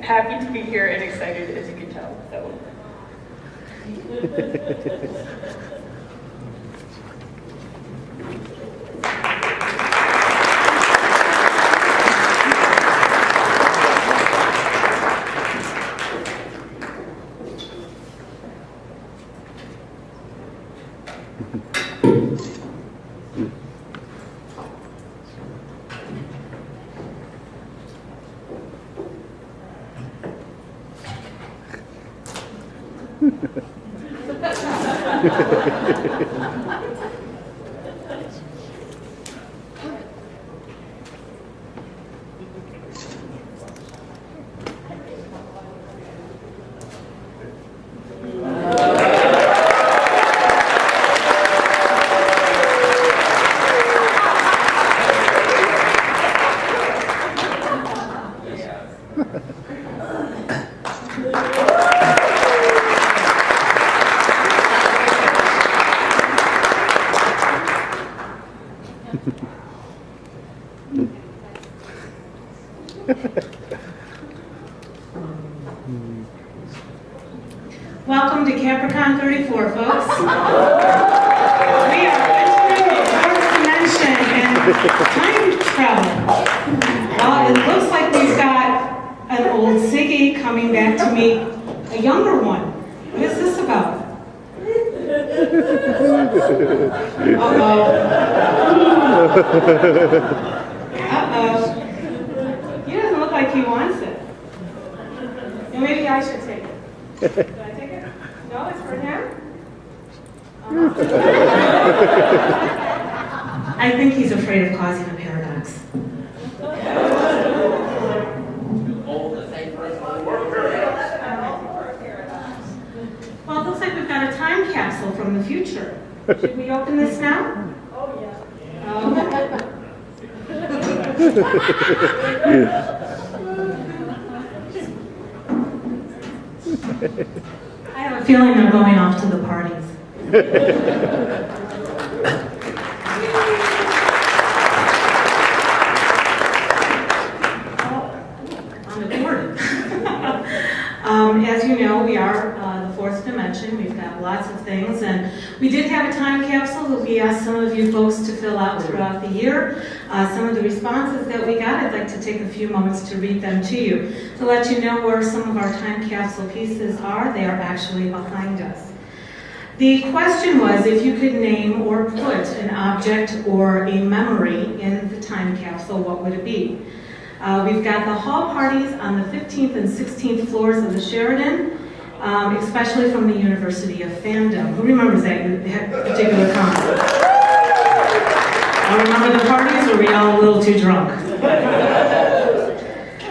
happy to be here and excited, as you can tell. So. Welcome to Capricon 34, folks. We are entering the fourth dimension and time travel. Well, it looks like we've got an old Ziggy coming back to meet a younger one. What is this about? Uh-oh. Uh-oh. He doesn't look like he wants it. Yeah, maybe I should take it. Should I take it? No, it's for him? I think he's afraid of causing a paradox. Well, it looks like we've got a time capsule from the future. Should we open this now? Oh, yeah. I have a feeling they're going off to the parties. On the board. As you know, we are the fourth dimension. We've got lots of things, and we did have a time capsule that we asked some of you folks to fill out throughout the year. Some of the responses that we got, I'd like to take a few moments to read them to you. To let you know where some of our time capsule pieces are, they are actually behind us. The question was if you could name or put an object or a memory in the time capsule, what would it be? We've got the hall parties on the 15th and 16th floors of the Sheridan, especially from the University of Fandom. Who remembers that particular concert? I remember the parties, or were we all a little too drunk?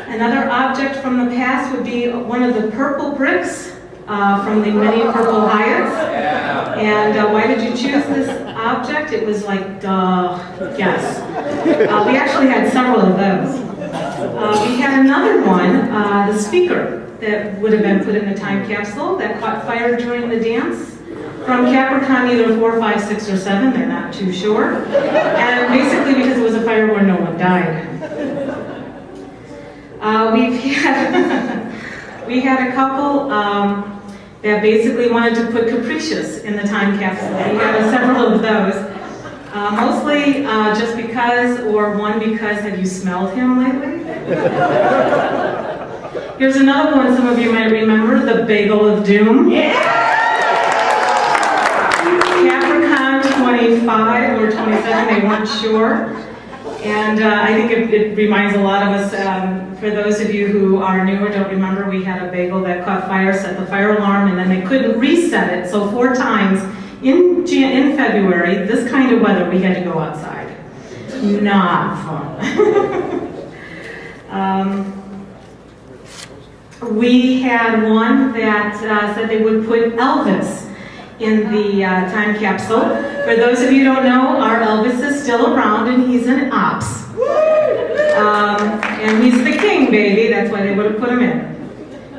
Another object from the past would be one of the purple bricks from the many Purple Hyatts. And why did you choose this object? It was like, duh, yes. We actually had several of those. We had another one, the speaker, that would have been put in the time capsule that caught fire during the dance. From Capricon, either 4, 5, 6, or 7, they're not too sure. And basically because it was a fire where no one died. We had a couple that basically wanted to put capricious in the time capsule. We had several of those. Mostly just because, or one because, have you smelled him lately? Here's another one some of you might remember, the Bagel of Doom. Yeah! Capricon 25 or 27, they weren't sure. And I think it reminds a lot of us, for those of you who are new or don't remember, we had a bagel that caught fire, set the fire alarm, and then they couldn't reset it. So 4 times in February, this kind of weather, we had to go outside. Not fun. We had one that said they would put Elvis in the time capsule. For those of you who don't know, our Elvis is still around and he's an ops. And he's the king, baby. That's why they would have put him in.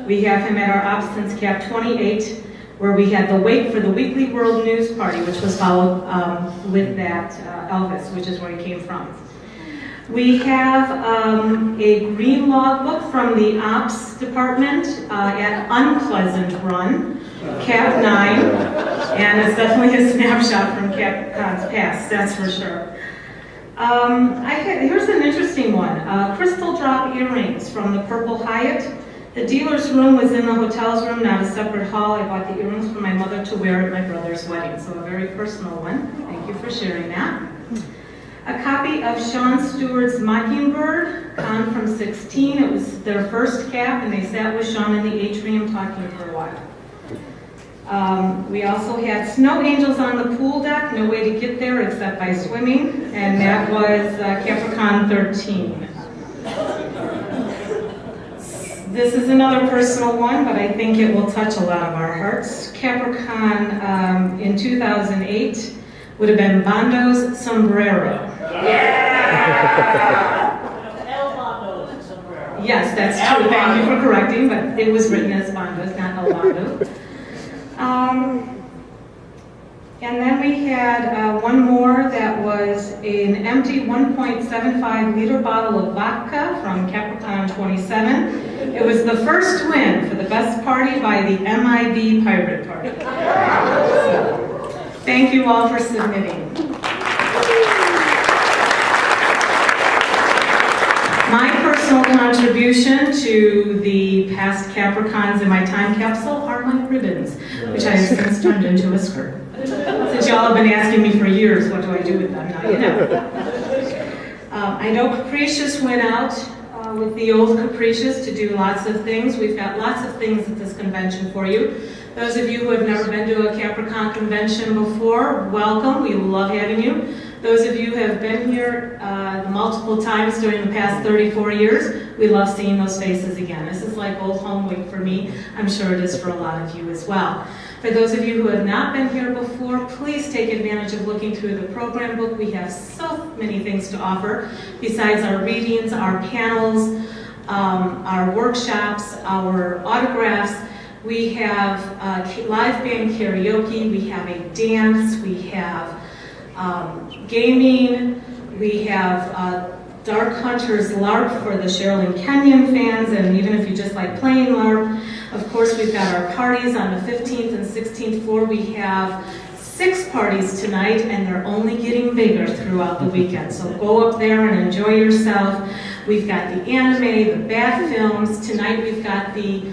We have him at our ops since Cap 28, where we had the wake for the Weekly World News Party, which was followed with that Elvis, which is where he came from. We have a green logbook from the Ops Department at Unpleasant Run, Cap 9, and it's definitely a snapshot from Capricon's past, that's for sure. Here's an interesting one, crystal drop earrings from the Purple Hyatt. The dealer's room was in the hotel's room, not a separate hall. I bought the earrings for my mother to wear at my brother's wedding, so a very personal one. Thank you for sharing that. A copy of Sean Stewart's Mockingbird, con from 16. It was their first cap, and they sat with Sean in the atrium talking for a while. We also had snow angels on the pool deck, no way to get there except by swimming, and that was Capricon 13. This is another personal one, but I think it will touch a lot of our hearts. Capricon in 2008 would have been Bando's Sombrero. Yeah! El Bando's Sombrero. Yes, that's true. Thank you for correcting, but it was written as Bando's, not El Bando. And then we had one more that was an empty 1.75 liter bottle of vodka from Capricon 27. It was the first win for the best party by the MIB Pirate Party. So, thank you all for submitting. My personal contribution to the past Capricons in my time capsule are my ribbons, which I have since turned into a skirt. Since y'all have been asking me for years, what do I do with them? Now you know. I know Capricious went out with the old Capricious to do lots of things. We've got lots of things at this convention for you. Those of you who have never been to a Capricon convention before, welcome. We love having you. Those of you who have been here multiple times during the past 34 years, we love seeing those faces again. This is like old home week for me. I'm sure it is for a lot of you as well. For those of you who have not been here before, please take advantage of looking through the program book. We have so many things to offer besides our readings, our panels, our workshops, our autographs. We have live band karaoke, we have a dance, we have gaming, we have Dark Hunters LARP for the Sherilyn Kenyon fans, and even if you just like playing LARP. Of course, we've got our parties on the 15th and 16th floor. We have 6 parties tonight, and they're only getting bigger throughout the weekend. So go up there and enjoy yourself. We've got the anime, the bad films. Tonight we've got the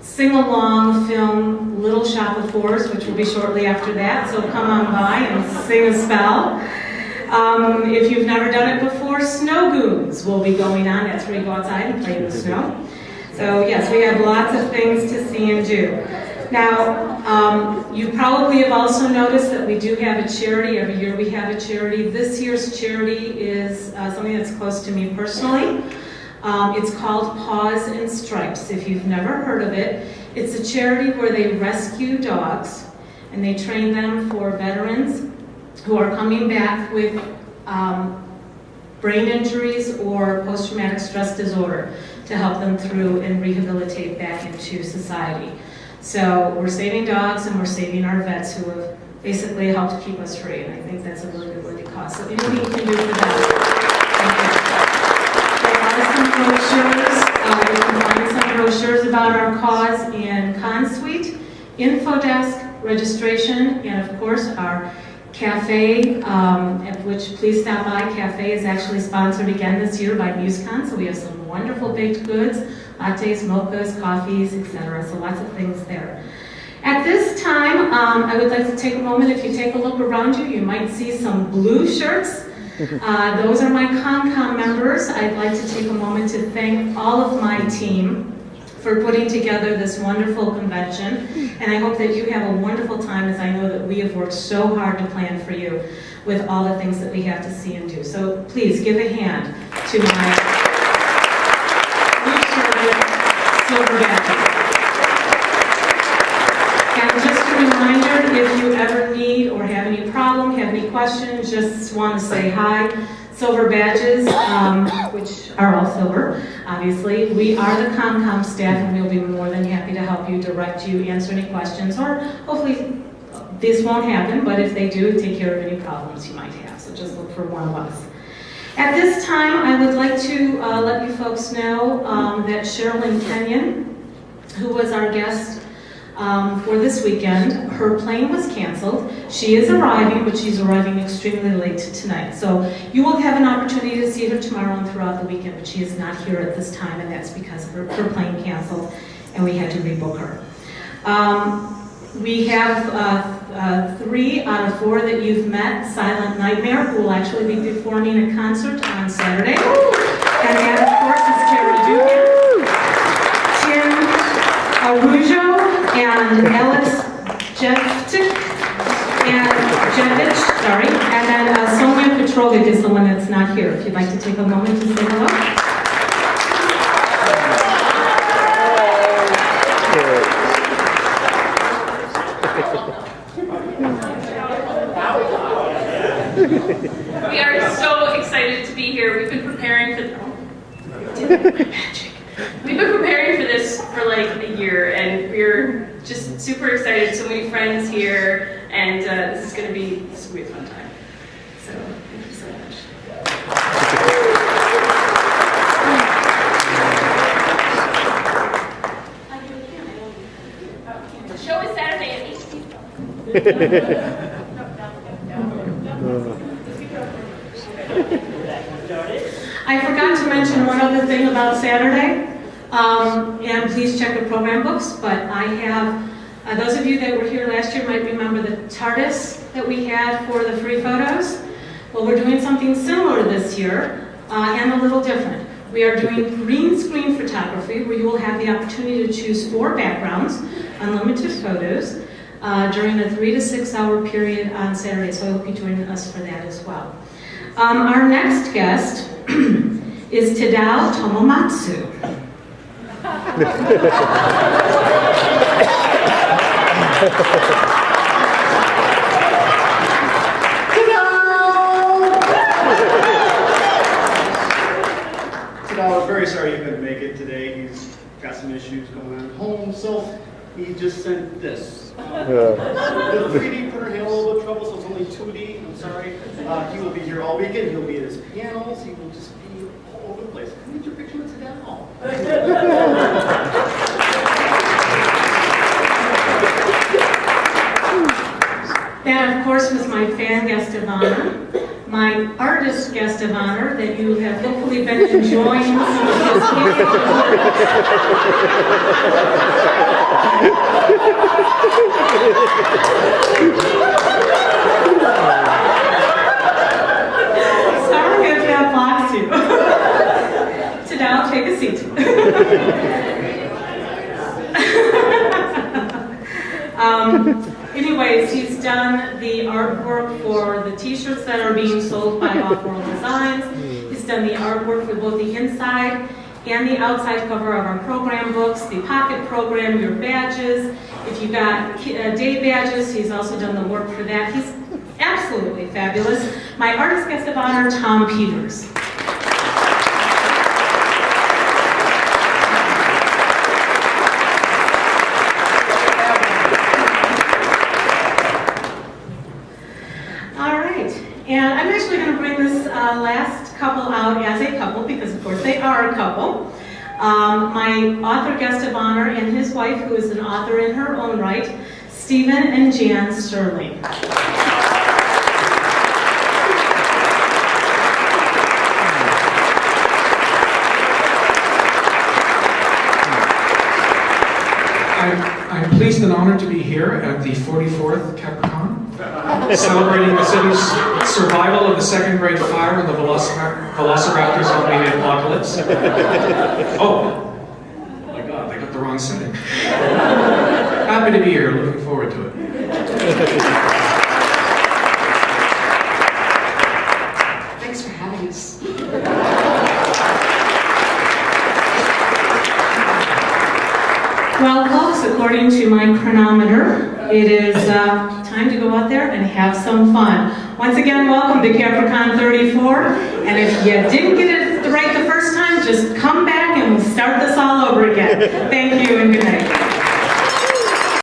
sing-along film Little Shop of Horrors, which will be shortly after that. So come on by and sing a spell. If you've never done it before, Snow Goons will be going on. That's where you go outside and play in the snow. So yes, we have lots of things to see and do. Now, you probably have also noticed that we do have a charity. Every year we have a charity. This year's charity is something that's close to me personally. It's called Paws and Stripes. If you've never heard of it, it's a charity where they rescue dogs and they train them for veterans who are coming back with brain injuries or post-traumatic stress disorder to help them through and rehabilitate back into society. So we're saving dogs and we're saving our vets who have basically helped keep us free, and I think that's a really good worthy cause. So anything you can do for that. There are some brochures. You can find some brochures about our cause in Consuite, Info Desk, registration, and of course our cafe, at which please stop by. Cafe is actually sponsored again this year by MuseCon, so we have some wonderful baked goods, lattes, mochas, coffees, etc. So lots of things there. At this time, I would like to take a moment. If you take a look around you, you might see some blue shirts. Those are my ComCom members. I'd like to take a moment to thank all of my team for putting together this wonderful convention, and I hope that you have a wonderful time, as I know that we have worked so hard to plan for you with all the things that we have to see and do. So please give a hand to my blue-shirted silver badges. And just a reminder, if you ever need or have any problem, have any questions, just want to say hi. Silver badges, which are all silver, obviously. We are the ComCom staff, and we'll be more than happy to help you, direct you, answer any questions, or hopefully this won't happen, but if they do, take care of any problems you might have. So just look for one of us. At this time, I would like to let you folks know that Sherilyn Kenyon, who was our guest for this weekend, her plane was canceled. She is arriving, but she's arriving extremely late tonight. So you will have an opportunity to see her tomorrow and throughout the weekend, but she is not here at this time, and that's because her plane canceled, and we had to rebook her. We have 3 out of 4 that you've met, Silent Nightmare, who will actually be performing a concert on Saturday. And that, of course, is Tara Dugan, Tim Arujo, and Alex Jevich, and then Sonia Petrovic is the one that's not here. If you'd like to take a moment to say hello. We are so excited to be here. We've been preparing for We've been preparing for this for like a year, and we're just super excited. So many friends here, and this is going to be a fun time. So thank you so much. The show is Saturday at 8. I forgot to mention one other thing about Saturday, and please check the program books, but I have, those of you that were here last year might remember the TARDIS that we had for the free photos. Well, we're doing something similar this year, and a little different. We are doing green screen photography, where you will have the opportunity to choose 4 backgrounds, unlimited photos, during a 3 to 6 hour period on Saturday, so I hope you join us for that as well. Our next guest is Tadao Tomomatsu. Tadao, I'm very sorry you couldn't make it today. He's got some issues going on at home, so he just sent this. The 3D printer had a little bit of trouble, so it's only 2D. I'm sorry. He will be here all weekend. He'll be at his panels. He will just be all over the place. I need your picture with Tadao. That, of course, was my fan guest of honor, my artist guest of honor that you have hopefully been enjoying some of his Sorry if that blocks you. Tadao, take a seat. Anyways, he's done the artwork for the t-shirts that are being sold by Off-World Designs. He's done the artwork for both the inside and the outside cover of our program books, the pocket program, your badges. If you got day badges, he's also done the work for that. He's absolutely fabulous. My artist guest of honor, Tom Peters. And I'm actually going to bring this last couple out as a couple, because of course they are a couple. My author guest of honor and his wife, who is an author in her own right, Stephen and Jan Sterling. I'm pleased and honored to be here at the 44th Capricon, celebrating the city's survival of the second great fire and the velociraptors on the apocalypse. Oh my God, they got the wrong setting. Happy to be here, looking forward to it. Thanks for having us. Well, folks, according to my chronometer, it is time to go out there and have some fun. Once again, welcome to Capricon 34. And if you didn't get it right the first time, just come back and we'll start this all over again. Thank you and good night.